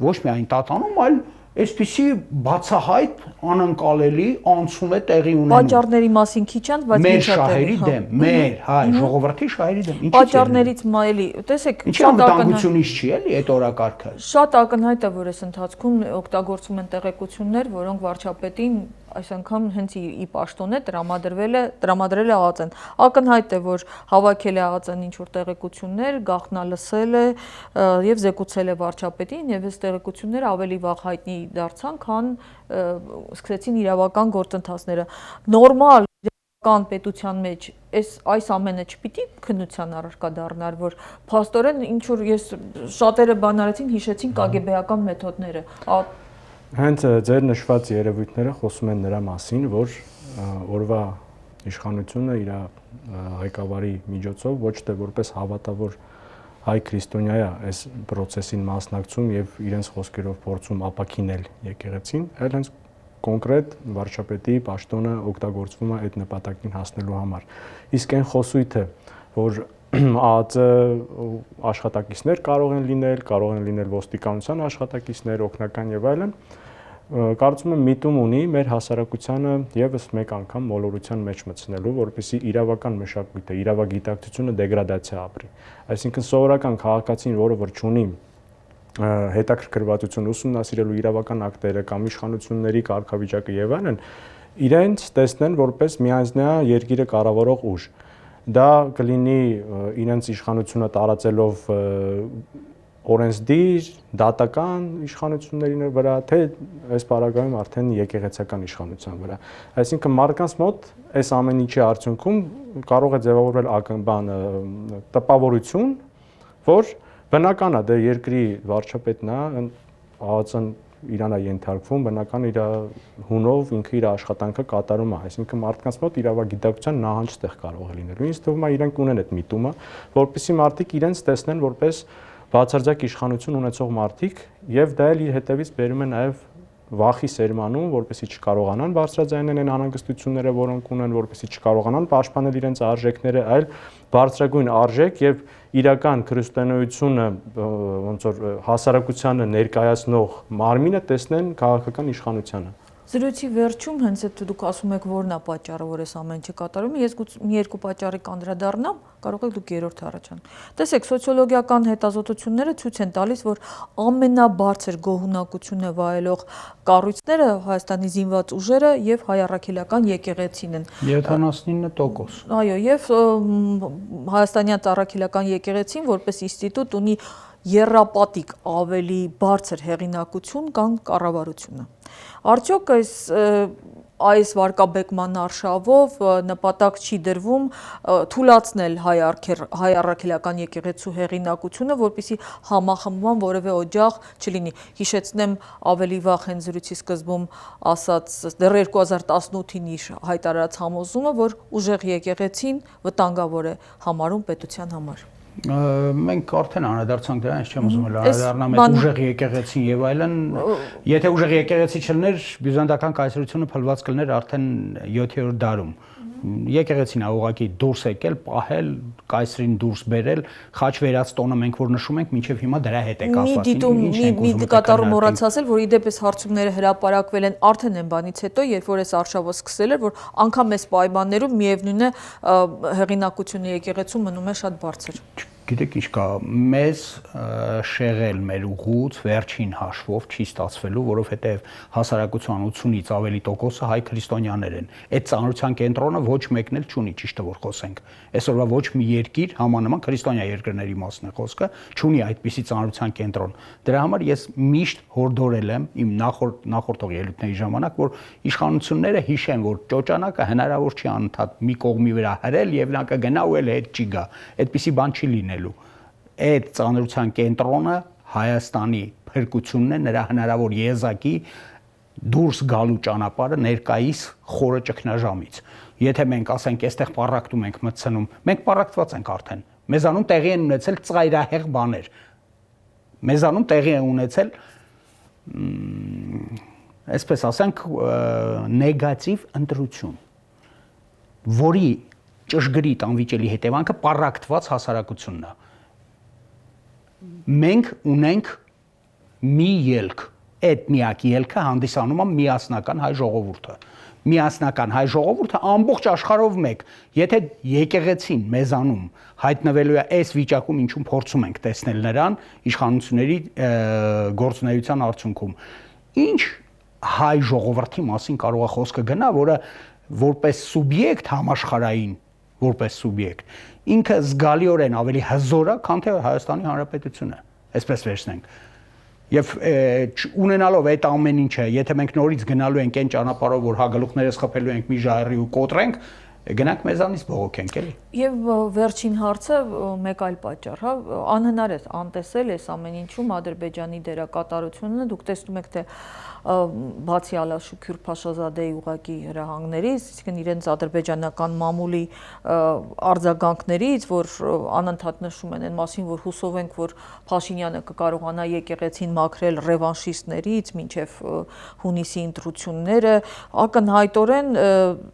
ոչ միայն տատանում, այլ այսպիսի բացահայտ անընկալելի անցում է տեղի ունենում։ Պատճառների մասին քիչ են, բայց մեր շահերի դեմ, մեր հայ ժողովրդի շահերի դեմ։ Պատճառներից մայելի, տեսեք, Ինչի անվտանգությունից չի էլի այդ օրակարգը։ Շատ ակնհայտ է, որ այս ընթացքում օգտագործում են տեղեկություններ, որոնք վարչապետին այս անգամ հենց ի պաշտոն է տրամադրել է ԱԱԾ-ն։ Ակնհայտ է, որ հավաքել է ԱԱԾ-ն ինչ-որ տեղեկություններ, գաղտնալսել է եւ զեկուցել է վարչապետին, եւ այս տեղեկությունները ավելի վաղ հայտնի դարձան, քան սկսեցին իրավական գործընթացները։ Նորմալ իրավական պետության մեջ այս ամենը չպիտի քննության առարկա դառնար, որ փաստորեն ինչ որ ես շատերը բան արեցին, հիշեցին կագեբեական մեթոդները։ Հենց ձեր նշված երևույթները խոսում են նրա մասին, որ օրվա իշխանությունը իր ղեկավարի միջոցով ոչ թե որպես հավատավոր հայ քրիստոնյա է այս process-ին մասնակցում եւ իրենց խոսքերով փորձում ապաքինել եկեղեցին, այլ հենց կոնկրետ վարչապետի պաշտոնը օգտագործվում է այդ նպատակին հասնելու համար։ Իսկ այն խոսույթը, որ ԱԱԾ աշխատակիցներ կարող են լինել ոստիկանության աշխատակիցներ, օգնական եւ այլն, կարծում եմ միտում ունի մեր հասարակությանը եւս մեկ անգամ մոլորության մեջ մտցնելու, որպեսզի իրավական մշակույթը, իրավագիտակցությունը դեգրադացիա ապրի։ Այսինքն սովորական քաղաքացին, որը որ չունի հետաքրքրվածություն ուսումնասիրելու իրավական ակտերը կամ իշխանությունների կարգավիճակը եւ այլն, իրենց տեսնեն որպես միանձնյա երկիրը կառավարող ուժ։ Դա կլինի իրենց իշխանությունը տարածելով օրենսդիր, դատական իշխանությունների վրա, թե այս պարագայում արդեն եկեղեցական իշխանության վրա։ Այսինքն մարդկանց մոտ այս ամեն ինչի արդյունքում կարող է ձևավորվել տպավորություն, որ բնական է, դե երկրի վարչապետն է, ԱԱԾ-ն իրան է ենթարկվում, բնական իր հունով ինքը իր աշխատանքը կատարում է, այսինքն մարդկանց մոտ իրավագիտակցության նահանջ տեղ կարող է լինելու։ Ինձ թվում է իրենք ունեն այդ միտումը, որպեսզի մարդիկ իրենց տեսնեն որպես բացարձակ իշխանություն ունեցող մարդիկ եւ դա էլ իր հետևից բերում է նաեւ վախի սերմանում, որպեսզի չկարողանան բարձրաձայնել այն անհանգստությունները, որոնք ունեն, որպեսզի չկարողանան պաշտպանել իրենց արժեքները, այլ բարձրագույն արժեք եւ իրական քրիստոնեությունը ոնց որ հասարակությանը ներկայացնող մարմինը տեսնեն քաղաքական իշխանությանը։ Զրույցի վերջում հենց այդ դուք ասում եք որն է պատճառը, որ այս ամեն ինչը կատարում է, ես մի երկու պատճառի կանդրադառնամ, կարող եք դուք երրորդը առաջան։ Տեսեք, սոցիոլոգիական հետազոտությունները ցույց են տալիս, որ ամենաբարձր գոհունակությունը վայելող կառույցները Հայաստանի զինված ուժերը եւ հայ առաքելական եկեղեցին են։ 79%։ Այո, եւ Հայաստանյան առաքելական եկեղեցին որպես ինստիտուտ ունի եռապատիկ ավելի բարձր հեղինակություն կան կառավարությունը։ Արդյոք այս վարկաբեկման արշավով նպատակ չի դրվում թույլատրել հայ առաքելական եկեղեցու հեղինակությունը, որպեսզի համախմբման որևէ օջախ չլինի։ Հիշեցնեմ ավելի վաղ հենց զրույցի սկզբում ասած դեռ 2018-ին հայտարարած համոզումը, որ ուժեղ եկեղեցին վտանգավոր է համարում պետության համար։ Մենք արդեն անդրադարձանք դրան, ես չեմ ուզում անդրադառնամ այդ ուժեղ եկեղեցին եւ այլն, եթե ուժեղ եկեղեցի չլներ, բյուզանդական կայսրությունը փլված կլներ արդեն 7-րդ դարում։ Եկեղեցին է ուղղակի դուրս եկել, պահել, կայսրին դուրս բերել, խաչ վերած տոնը մենք որ նշում ենք, մինչև հիմա դրա հետ է կապված։ Մի կատարում մոռացածել, որ իդեպ այս հարցումները հրապարակվել են արդեն այն բանից հետո, երբ որ այս արշավը սկսել էր, որ անգամ այս պայմաններում միևնույն է հեղինակությունը եկեղեցու մնում է շատ բարձր։ Գիտեք ինչ կա, մեզ շեղել մեր ուղուց վերջին հաշվով չի ստացվելու, որովհետև հասարակության 80-ից ավելի տոկոսը հայ քրիստոնյաներ են։ Այդ ծանրության կենտրոնը ոչ մեկն էլ չունի, ճիշտը որ խոսենք։ Այսօրվա ոչ մի երկիր, համանման քրիստոնյա երկրների մասն է խոսքը, չունի այդպիսի ծանրության կենտրոն։ Դրա համար ես միշտ հորդորել եմ իմ նախորդող ելույթների ժամանակ, որ իշխանությունները հիշեն, որ ճոճանակը հնարավոր չի անընդհատ մի կողմի վրա հրել եւ նա կգնա ու էլ հետ չի գա։ Այդպիսի բան չի լինելու։ Այդ ծանրության կենտրոնը Հայաստանի փրկությունն է, նրա հնարավոր եզակի դուրս գալու ճանապարհը ներկայիս խորը ճգնաժամից։ Եթե մենք ասենք, այստեղ պարակտում ենք մտցնում, մենք պարակտված ենք արդեն։ Մեզանում տեղի են ունեցել ծայրահեղ բաներ։ Մեզանում տեղի են ունեցել այսպես ասենք նեգատիվ ընտրություն, որի ճշգրիտ անվիճելի հետևանքը պառակտված հասարակությունն է։ Մենք ունենք մի ելք, այդ միակ ելքը հանդիսանում է միասնական հայ ժողովուրդը։ Միասնական հայ ժողովուրդը ամբողջ աշխարհով մեկ, եթե եկեղեցին մեզանում հայտնվելու է այս վիճակում, ինչում փորձում ենք տեսնել նրան իշխանությունների գործունեության արդյունքում, ինչ հայ ժողովրդի մասին կարող է խոսքը գնա, որը որպես սուբյեկտ համաշխարհային, որպես սուբյեկտ, ինքը զգալիորեն ավելի հզոր է, քան թե Հայաստանի Հանրապետությունը, այսպես վերցնենք։ Եվ ունենալով այդ ամեն ինչը, եթե մենք նորից գնալու ենք այն ճանապարհով, որ հագլուխներս խփելու ենք մի ժայռի ու կոտրենք, գնանք մեզանից բողոքենք, էլի։ Եվ վերջին հարցը մեկ այլ պատճառ, հա, անհնար է անտեսել այս ամեն ինչում Ադրբեջանի դերակատարությունը, դուք տեսնում եք, թե բացի Ալաշուքյուր Փաշազադեի ուղակի հրահանգներից, այսինքն իրենց ադրբեջանական մամուլի արձագանքներից, որ անընդհատ նշում են այն մասին, որ հուսով ենք, որ Փաշինյանը կկարողանա եկեղեցին մաքրել ռևանշիստներից մինչև հունիսի ընտրությունները, ակնհայտորեն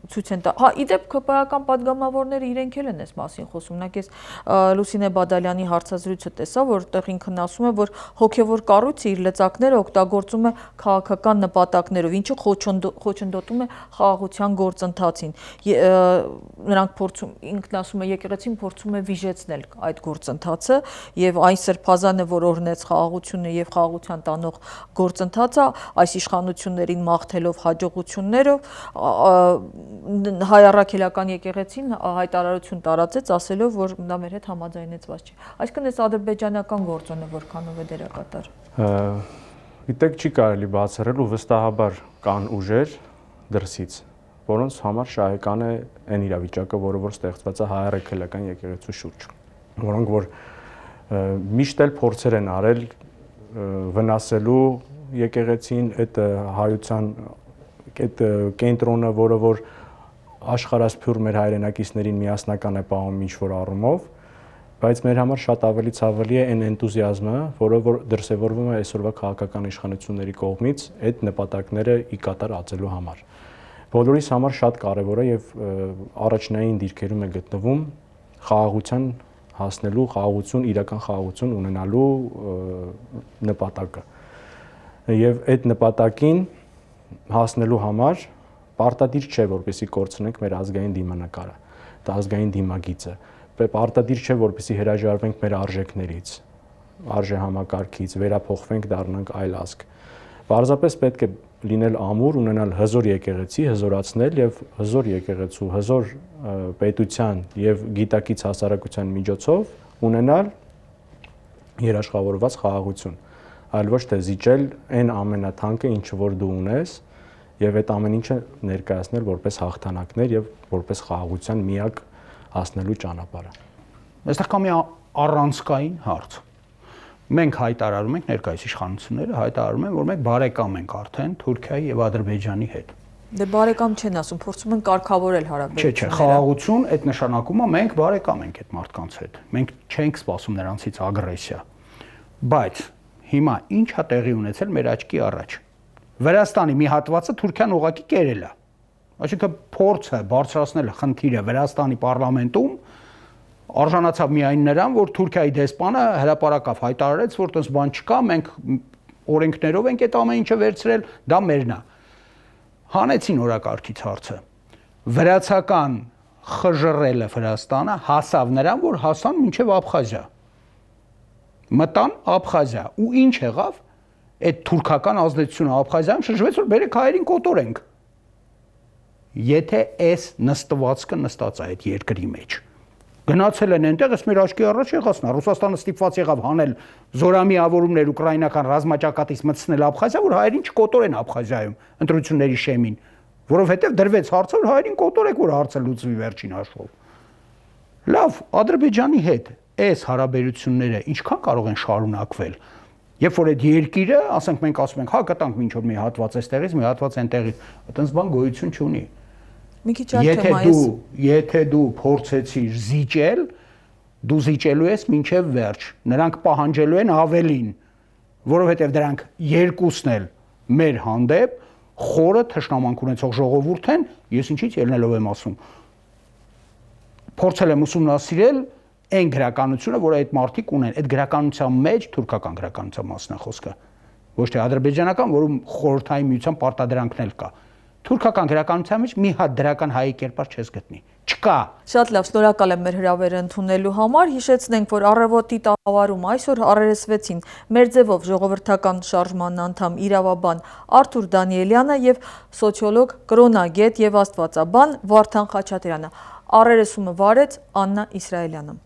ցույց են տա։ Հա, իդեպ ԿՊԱ-ական падգամավորները իրենք էլ են այս մասին խոսում։ Օրինակ ես Լուսինե Բադալյանի հարցազրույցը տեսա, որտեղ ինքն ասում է, որ հոգևոր կառույցը իր լծակները օգտագործում է քաղաքական նպատակներով, ինչը խոչընդոտում է խաղաղության գործընթացին։ Նրանք փորձում, ինքն ասում է, եկեղեցին փորձում է վիժեցնել այդ գործընթացը, եւ այն սրբազանը, որ օրհնեց խաղաղությունը եւ խաղաղության տանող գործընթացը, այս իշխանություններին մաղթելով հաջողություններով, հայ առաքելական եկեղեցին հայտարարություն տարածեց, ասելով, որ դա մեր հետ համաձայնեցված չի։ Այսինքն այս ադրբեջանական գործոնը որքանով է դերակատար։ Գիտեք, չի կարելի բացառել ու վստահաբար կան ուժեր դրսից, որոնց համար շահեկան է այն իրավիճակը, որը որ ստեղծված է հայ առաքելական եկեղեցու շուրջ, որոնք որ միշտ էլ փորձեր են արել վնասելու եկեղեցին, այդ հայության այդ կենտրոնը, որը որ աշխարհասփյուր մեր հայրենակիցներին միասնական է պահում ինչ-որ առումով, բայց մեր համար շատ ավելի ցավալի է այն էնտուզիազմը, որը որ դրսևորվում է այսօրվա քաղաքական իշխանությունների կողմից այդ նպատակները ի կատար ածելու համար։ Բոլորիս համար շատ կարևոր է եւ առաջնային դիրքերում է գտնվում խաղաղության հասնելու, իրական խաղաղություն ունենալու նպատակը։ Եվ այդ նպատակին հասնելու համար պարտադիր չէ, որպեսզի կորցնենք մեր ազգային դիմանկարը, ազգային դիմագիծը։ Պարտադիր չէ, որպեսզի հրաժարվենք մեր արժեքներից, արժեհամակարգից, վերափոխվենք, դառնանք այլ ազգ։ Պարզապես պետք է լինել ամուր, ունենալ հզոր եկեղեցի, հզորացնել եւ հզոր եկեղեցու, հզոր պետության եւ գիտակից հասարակության միջոցով ունենալ երաշխավորված խաղաղություն, այլ ոչ թե զիջել այն ամենաթանկը, ինչը որ դու ունես, եւ այդ ամեն ինչը ներկայացնել որպես հաղթանակներ եւ որպես խաղաղության միակ հասնելու ճանապարհը։ Այստեղ կա մի առանցքային հարց։ Մենք հայտարարում ենք ներկայիս իշխանությունները հայտարարում են, որ մենք բարեկամ ենք արդեն Թուրքիայի եւ Ադրբեջանի հետ։ Դե բարեկամ չեն ասում, փորձում են կարգավորել հարաբերությունները։ Չէ, խաղաղություն, այդ նշանակում է մենք բարեկամ ենք այդ մարդկանց հետ։ Մենք չենք սպասում նրանցից ագրեսիա։ Բայց հիմա ինչ է տեղի ունեցել մեր աչքի առաջ։ Վրաստանի մի հատվածը Թուրքիան ուղղակի կերել է։ Այսինքն փորձը բարձրացնել խնդիրը Վրաստանի պարլամենտում արժանացավ միայն նրան, որ Թուրքիայի դեսպանը հրապարակավ հայտարարեց, որ տես բան չկա, մենք օրենքներով ենք այդ ամեն ինչը վերցրել, դա մերն է։ Հանեցին օրակարգից հարցը։ Վրացական խժռելը Վրաստանը հասավ նրան, որ հասան մինչև Աբխազիա։ Մտան Աբխազիա ու ինչ եղավ։ Այդ թուրքական ազդեցությունը Աբխազիայում շրջվեց, որ բերեք հայերին կոտորենք։ Եթե այս նստվածքը նստած է այդ երկրի մեջ, գնացել են այնտեղ, ես մեր աչքի առաջ եղածնա, Ռուսաստանը ստիպված եղավ հանել զորամիավորումներ ուկրաինական ռազմաճակատից մտցնել Աբխազիա, որ հայերին չկոտորեն Աբխազիայում ընտրությունների շեմին, որովհետև դրվեց հարցը, որ հայերին կոտորեք, որ հարցը լուծվի վերջին հաշվով։ Լավ, Ադրբեջանի հետ այս հարաբերությունները ինչքան կարող են շարունակվել։ Երբ որ այդ երկիրը, ասենք մենք ասում ենք, հա գտանք ինչ որ մի հատված էստեղից, մի հատված այնտեղից, այտենց բան գոյություն չունի։ Մի քիչ այլ թեմա է։ Եթե դու փորձեցիր զիջել, դու զիջելու ես մինչև վերջ։ Նրանք պահանջելու են ավելին, որովհետև դրանք երկուսն էլ մեր հանդեպ խորը թշնամանք ունեցող ժողովուրդ են, ես ինչից ելնելով եմ ասում։ Փորձել եմ ուսումնասիրել այն գրականությունը, որը այդ մարդիկ ունեն, այդ գրականության մեջ թուրքական գրականության մասն է խոսքը, ոչ թե ադրբեջանական, որում խորհրդային միության պարտադրանքն էլ կա։ Թուրքական գրականության մեջ մի հատ դրական հայի կերպար չես գտնի։ Չկա։ Շատ լավ, շնորհակալ եմ մեր հրավերը ընդունելու համար։ Հիշեցնենք, որ առավոտի տաղավարում այսօր առերեսվեցին մեր ձևով ժողովրդական շարժման անդամ իրավաբան Արթուր Դանիելյանը եւ սոցիոլոգ, կրոնագետ եւ աստվածաբան Վարդան Խաչատրյանը։ Առերեսումը վարեց Աննա Իսրայելյանը։